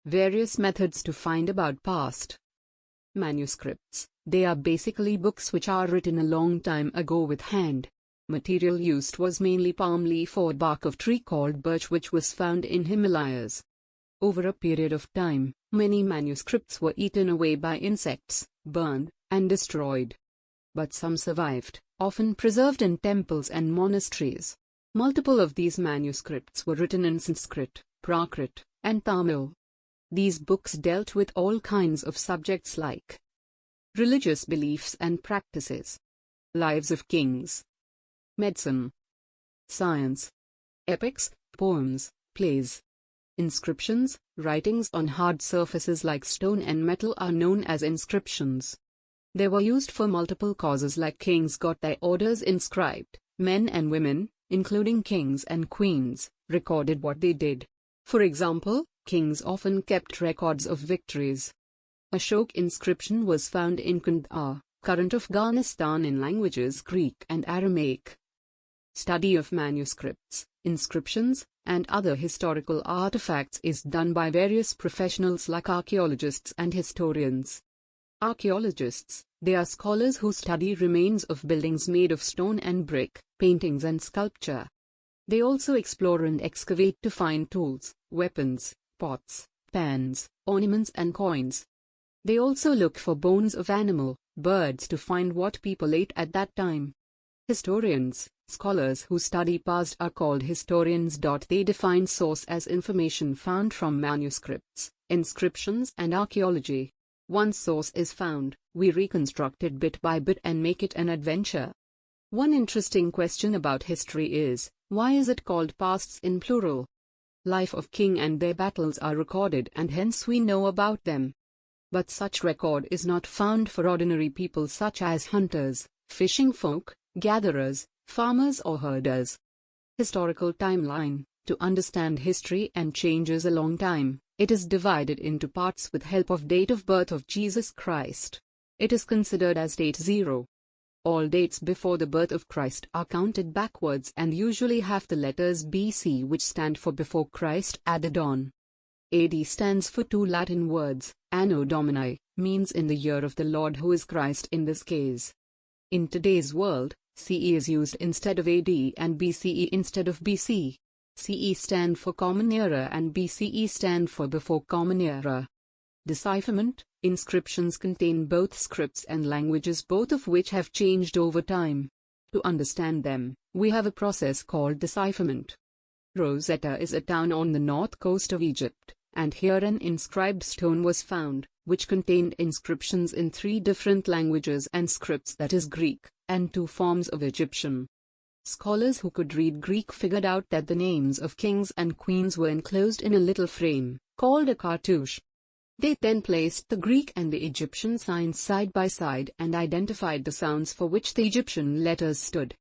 Various methods to find about past manuscripts. They are basically books which are written a long time ago with hand. Material used was mainly palm leaf or bark of tree called birch, which was found in Himalayas. Over a period of time, many manuscripts were eaten away by insects, burned, and destroyed. But some survived, often preserved in temples and monasteries. Multiple of these manuscripts were written in Sanskrit, Prakrit, and Tamil. These books dealt with all kinds of subjects like religious beliefs and practices, lives of kings, medicine, science, epics, poems, plays. Inscriptions, writings on hard surfaces like stone and metal are known as inscriptions. They were used for multiple causes, like kings got their orders inscribed, men and women, including kings and queens, recorded what they did. For example, kings often kept records of victories. Ashok inscription was found in Kandahar, current Afghanistan, in languages Greek and Aramaic. Study of manuscripts, inscriptions, and other historical artifacts is done by various professionals like archaeologists and historians. Archaeologists, they are scholars who study remains of buildings made of stone and brick, paintings and sculpture. They also explore and excavate to find tools, weapons, pots, pans, ornaments and coins. They also look for bones of animal, birds to find what people ate at that time. Historians, scholars who study past, are called historians. They define source as information found from manuscripts, inscriptions and archaeology. Once source is found, we reconstruct it bit by bit and make it an adventure. One interesting question about history is, why is it called pasts in plural? Life of king and their battles are recorded and hence we know about them. But such record is not found for ordinary people such as hunters, fishing folk, gatherers, farmers or herders. Historical timeline. To understand history and changes along time, it is divided into parts with help of date of birth of Jesus Christ. It is considered as date 0. All dates before the birth of Christ are counted backwards and usually have the letters BC, which stand for before Christ, added on. AD stands for two Latin words, Anno Domini, means in the year of the Lord, who is Christ in this case. In today's world, CE is used instead of AD and BCE instead of BC. CE stand for Common Era and BCE stand for Before Common Era. Decipherment. Inscriptions contain both scripts and languages, both of which have changed over time. To understand them, we have a process called decipherment. Rosetta is a town on the north coast of Egypt, and here an inscribed stone was found, which contained inscriptions in 3 different languages and scripts, that is Greek, and 2 forms of Egyptian. Scholars who could read Greek figured out that the names of kings and queens were enclosed in a little frame, called a cartouche. They then placed the Greek and the Egyptian signs side by side and identified the sounds for which the Egyptian letters stood.